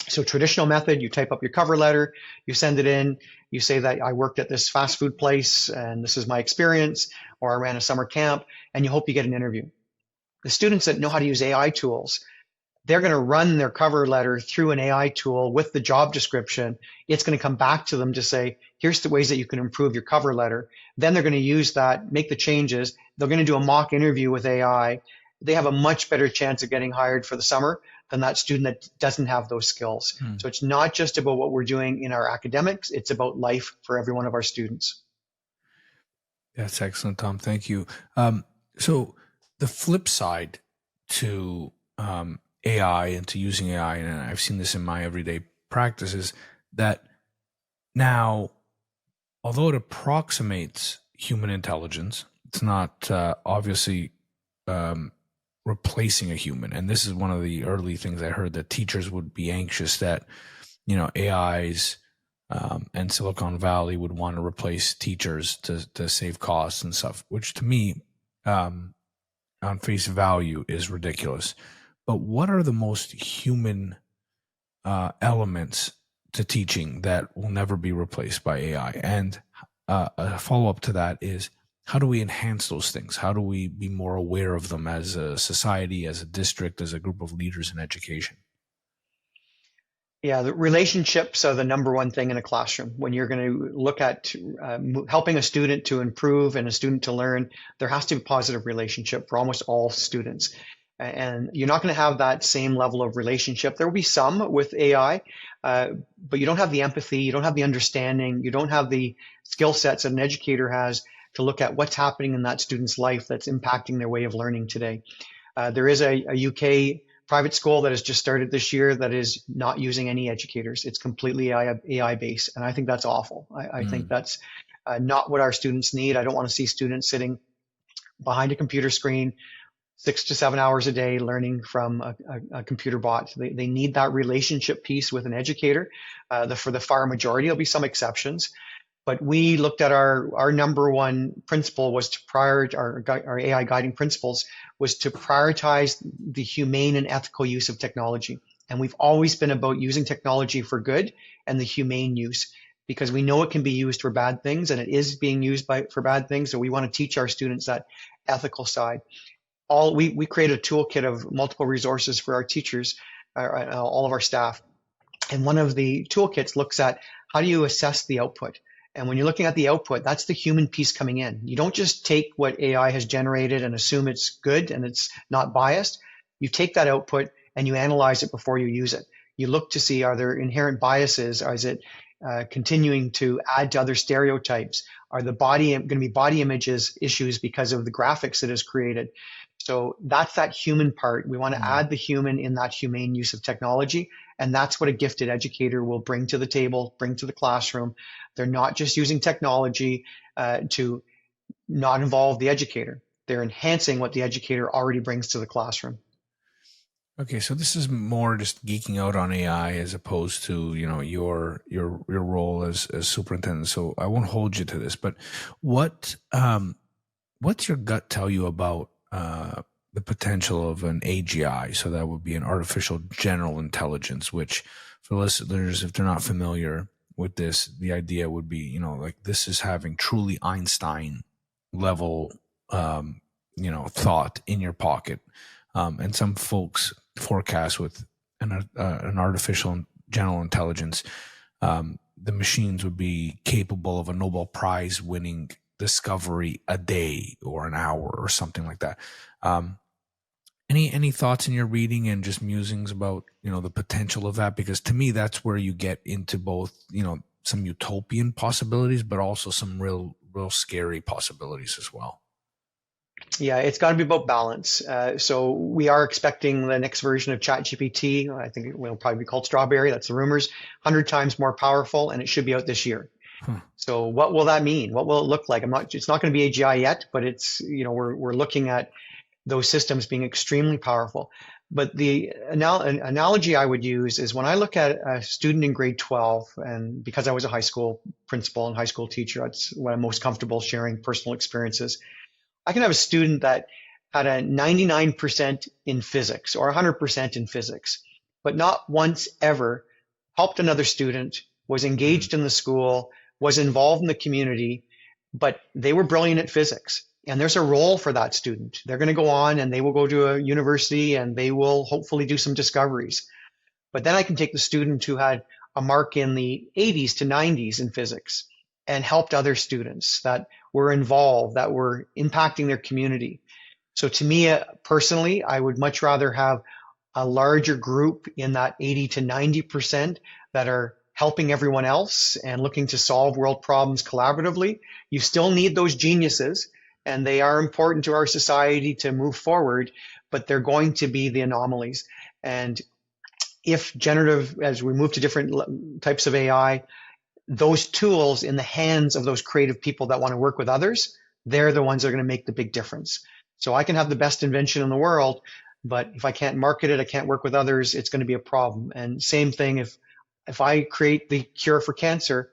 S1: So traditional method, you type up your cover letter, you send it in, you say that I worked at this fast food place and this is my experience, or I ran a summer camp, and you hope you get an interview. The students that know how to use AI tools, they're going to run their cover letter through an AI tool with the job description. It's going to come back to them to say, here's the ways that you can improve your cover letter. Then they're going to use that, make the changes. They're going to do a mock interview with AI. They have a much better chance of getting hired for the summer than that student that doesn't have those skills. So it's not just about what we're doing in our academics. It's about life for every one of our students.
S2: That's excellent, Tom. Thank you. So the flip side to AI and to using AI, and I've seen this in my everyday practice, is that now, although it approximates human intelligence, it's not obviously replacing a human. And this is one of the early things I heard, that teachers would be anxious that, AIs and Silicon Valley would want to replace teachers to save costs and stuff, which to me, on face value, is ridiculous. But what are the most human elements to teaching that will never be replaced by AI? And a follow-up to that is, how do we enhance those things? How do we be more aware of them as a society, as a district, as a group of leaders in education?
S1: Yeah, the relationships are the number one thing in a classroom. When you're going to look at helping a student to improve and a student to learn, there has to be a positive relationship for almost all students. And you're not going to have that same level of relationship. There will be some with AI, but you don't have the empathy, you don't have the understanding, you don't have the skill sets that an educator has to look at what's happening in that student's life that's impacting their way of learning today. There is a UK private school that has just started this year that is not using any educators. It's completely AI based, and I think that's awful. I think that's not what our students need. I don't want to see students sitting behind a computer screen 6 to 7 hours a day learning from a computer bot. They need that relationship piece with an educator. For the far majority, there'll be some exceptions. But we looked at our number one principle was to our AI guiding principles was to prioritize the humane and ethical use of technology. And we've always been about using technology for good and the humane use, because we know it can be used for bad things, and it is being used for bad things. So we want to teach our students that ethical side. We created a toolkit of multiple resources for our teachers, all of our staff. And one of the toolkits looks at how do you assess the output? And when you're looking at the output, that's the human piece coming in. You don't just take what AI has generated and assume it's good and it's not biased. You take that output and you analyze it before you use it. You look to see, are there inherent biases? Or is it continuing to add to other stereotypes? Are the going to be body images issues because of the graphics it has created? So that's that human part. We want to add the human in that humane use of technology. And that's what a gifted educator will bring to the table, bring to the classroom. They're not just using technology to not involve the educator. They're enhancing what the educator already brings to the classroom.
S2: Okay, so this is more just geeking out on AI as opposed to, your role as superintendent. So I won't hold you to this, but what's your gut tell you about the potential of an AGI? So that would be an artificial general intelligence, which for listeners, if they're not familiar with this, the idea would be, like this is having truly Einstein level, thought in your pocket. And some folks forecast with an artificial general intelligence, the machines would be capable of a Nobel Prize winning discovery a day or an hour or something like that. Any thoughts in your reading and just musings about, the potential of that? Because to me, that's where you get into both, some utopian possibilities, but also some real scary possibilities as well.
S1: Yeah, it's got to be about balance. So we are expecting the next version of ChatGPT. I think it will probably be called Strawberry. That's the rumors. 100 times more powerful, and it should be out this year. So what will that mean? What will it look like? It's not going to be AGI yet, but it's, we're looking at those systems being extremely powerful. But the analogy I would use is when I look at a student in grade 12, and because I was a high school principal and high school teacher, that's when I'm most comfortable sharing personal experiences. I can have a student that had a 99% in physics or 100% in physics, but not once ever helped another student, was engaged in the school, was involved in the community, but they were brilliant at physics. And there's a role for that student. They're going to go on and they will go to a university and they will hopefully do some discoveries. But then I can take the student who had a mark in the 80s to 90s in physics and helped other students that were involved, that were impacting their community. So to me, personally, I would much rather have a larger group in that 80 to 90% that are helping everyone else and looking to solve world problems collaboratively. You still need those geniuses, and they are important to our society to move forward, but they're going to be the anomalies. And if generative, as we move to different types of AI, those tools in the hands of those creative people that want to work with others, they're the ones that are going to make the big difference. So I can have the best invention in the world, but if I can't market it, I can't work with others, it's going to be a problem. And same thing, if I create the cure for cancer,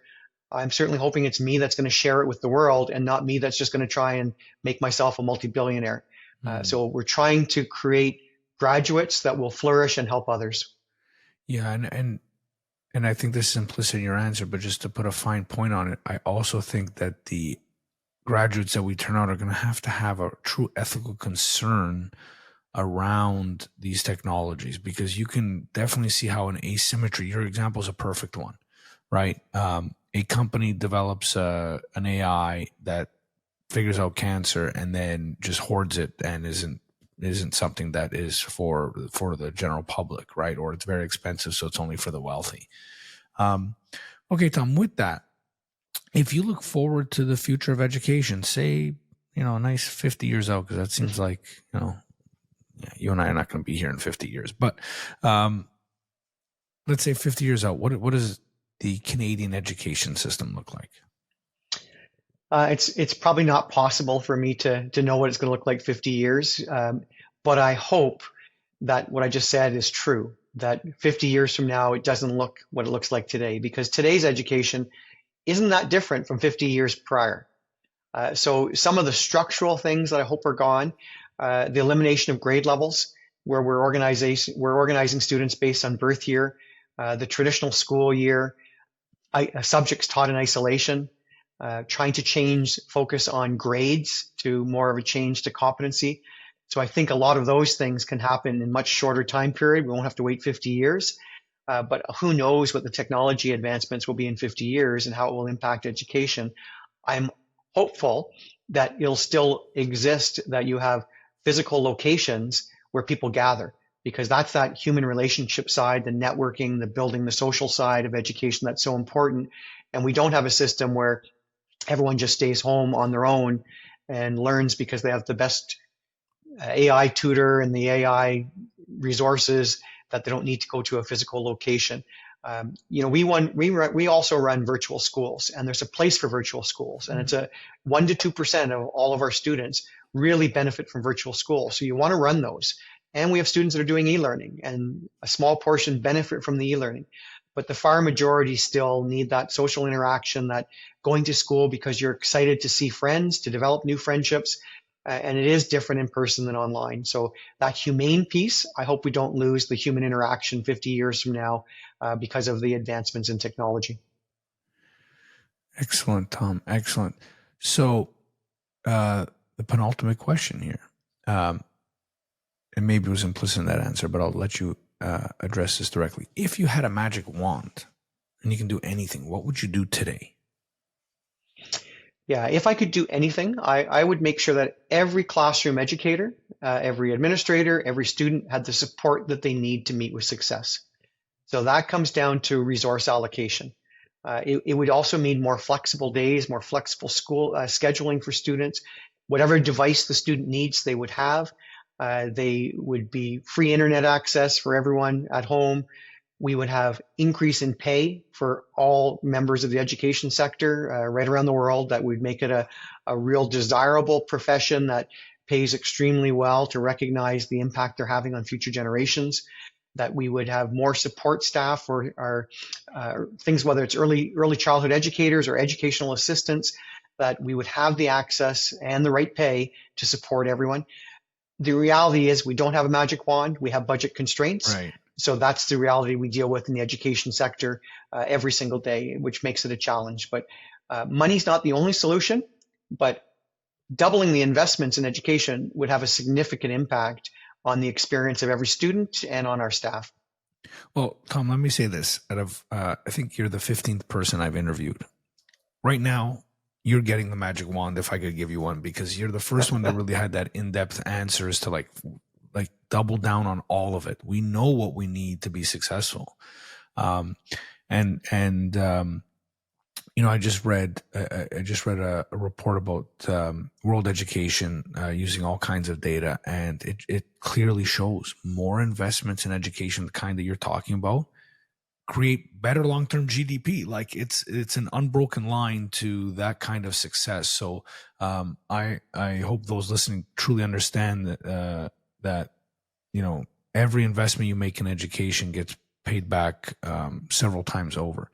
S1: I'm certainly hoping it's me that's going to share it with the world and not me that's just going to try and make myself a multi-billionaire. So we're trying to create graduates that will flourish and help others.
S2: Yeah, and I think this is implicit in your answer, but just to put a fine point on it, I also think that the graduates that we turn out are going to have a true ethical concern around these technologies, because you can definitely see how an asymmetry, your example is a perfect one, right? A company develops an AI that figures out cancer and then just hoards it and isn't something that is for the general public, right? Or it's very expensive, so it's only for the wealthy. Okay, Tom, with that, if you look forward to the future of education, say, a nice 50 years out, because that seems like, you and I are not going to be here in 50 years, but let's say 50 years out, what does the Canadian education system look like?
S1: It's probably not possible for me to know what it's going to look like 50 years, but I hope that what I just said is true, that 50 years from now, it doesn't look what it looks like today, because today's education isn't that different from 50 years prior. So some of the structural things that I hope are gone, the elimination of grade levels, where we're organizing students based on birth year, the traditional school year, subjects taught in isolation, trying to focus on grades to more of a change to competency. So I think a lot of those things can happen in much shorter time period. We won't have to wait 50 years. But who knows what the technology advancements will be in 50 years and how it will impact education. I'm hopeful that it'll still exist, that you have physical locations where people gather, because that's that human relationship side, the networking, the building, the social side of education that's so important. And we don't have a system where everyone just stays home on their own and learns because they have the best AI tutor and the AI resources, that they don't need to go to a physical location. We also run virtual schools, and there's a place for virtual schools, and it's a 1% to 2% of all of our students really benefit from virtual schools. So you want to run those. And we have students that are doing e-learning, and a small portion benefit from the e-learning. But the far majority still need that social interaction, that going to school because you're excited to see friends, to develop new friendships. And it is different in person than online. So that humane piece, I hope we don't lose the human interaction 50 years from now because of the advancements in technology.
S2: Excellent, Tom. Excellent. So the penultimate question here, and maybe it was implicit in that answer, but I'll let you address this directly. If you had a magic wand and you can do anything, what would you do today?
S1: Yeah, if I could do anything, I would make sure that every classroom educator, every administrator, every student had the support that they need to meet with success. So that comes down to resource allocation. It would also mean more flexible days, more flexible school scheduling for students. Whatever device the student needs, they would have. They would be free internet access for everyone at home. We would have increase in pay for all members of the education sector right around the world. That would make it a real desirable profession that pays extremely well, to recognize the impact they're having on future generations. That we would have more support staff for our things, whether it's early childhood educators or educational assistants, that we would have the access and the right pay to support everyone. The reality is we don't have a magic wand. We have budget constraints.
S2: Right.
S1: So that's the reality we deal with in the education sector every single day, which makes it a challenge. But money's not the only solution, but doubling the investments in education would have a significant impact on the experience of every student and on our staff.
S2: Well, Tom, let me say this. Out of, I think you're the 15th person I've interviewed. Right now, you're getting the magic wand, if I could give you one, because you're the first one that really had that in-depth answers to like double down on all of it. We know what we need to be successful. I just read a report about world education using all kinds of data, and it clearly shows more investments in education, the kind that you're talking about, create better long-term GDP. Like it's an unbroken line to that kind of success. So I hope those listening truly understand that every investment you make in education gets paid back several times over.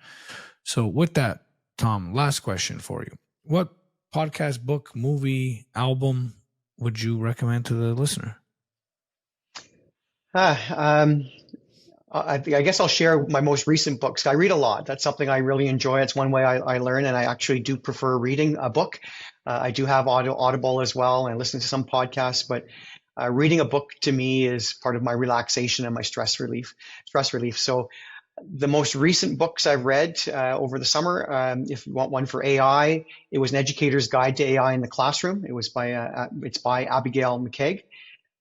S2: So with that, Tom, last question for you. What podcast, book, movie, album would you recommend to the listener?
S1: I guess I'll share my most recent books. I read a lot. That's something I really enjoy. It's one way I learn, and I actually do prefer reading a book. I do have Audible as well, and I listen to some podcasts, but reading a book to me is part of my relaxation and my stress relief. So the most recent books I've read over the summer, if you want one for AI, it was An Educator's Guide to AI in the Classroom. It's by Abigail McCaig.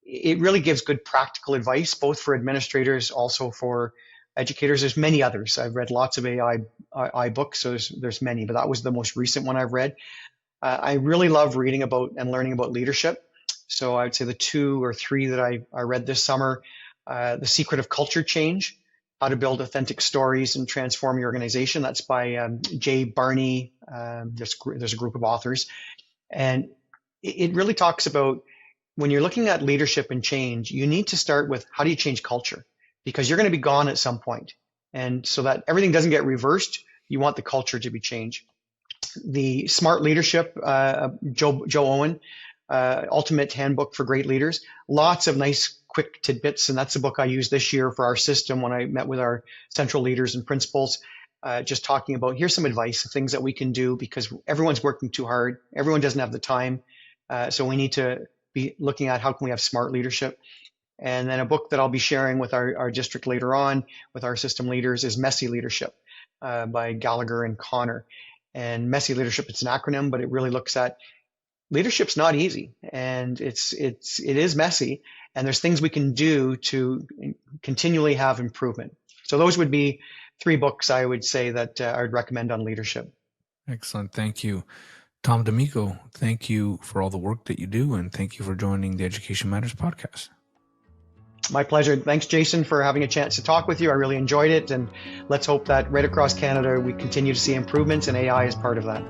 S1: It really gives good practical advice, both for administrators, also for educators. There's many others. I've read lots of AI books, so there's many, but that was the most recent one I've read. I really love reading about and learning about leadership. So I would say the 2 or 3 that I read this summer, The Secret of Culture Change, How to Build Authentic Stories and Transform Your Organization. That's by Jay Barney. There's a group of authors. And it really talks about, when you're looking at leadership and change, you need to start with, how do you change culture? Because you're going to be gone at some point. And so that everything doesn't get reversed, you want the culture to be changed. the Smart Leadership, Joe Owen, Ultimate Handbook for Great Leaders. Lots of nice quick tidbits, and that's the book I used this year for our system when I met with our central leaders and principals, just talking about, here's some advice, things that we can do, because everyone's working too hard. Everyone doesn't have the time. So we need to be looking at how can we have smart leadership. And then a book that I'll be sharing with our district later on with our system leaders is Messy Leadership by Gallagher and Connor. And Messy Leadership, it's an acronym, but it really looks at leadership's not easy, and it is messy, and there's things we can do to continually have improvement. So those would be 3 books I would say that I would recommend on leadership.
S2: Excellent. Thank you. Tom D'Amico, thank you for all the work that you do, and thank you for joining the Education Matters podcast.
S1: My pleasure. Thanks, Jason, for having a chance to talk with you. I really enjoyed it, and let's hope that right across Canada we continue to see improvements, and AI is part of that.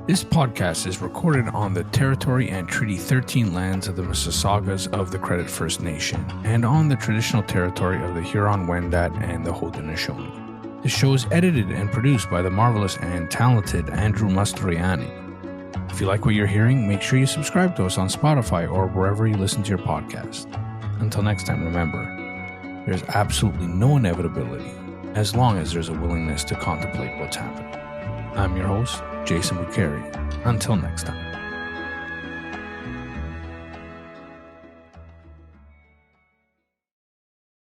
S2: This podcast is recorded on the Territory and Treaty 13 lands of the Mississaugas of the Credit First Nation and on the traditional territory of the Huron-Wendat and the Haudenosaunee. The show is edited and produced by the marvelous and talented Andrew Mastroianni. If you like what you're hearing, make sure you subscribe to us on Spotify or wherever you listen to your podcast. Until next time, remember, there's absolutely no inevitability as long as there's a willingness to contemplate what's happening. I'm your host, Jason Bucheri. Until next time.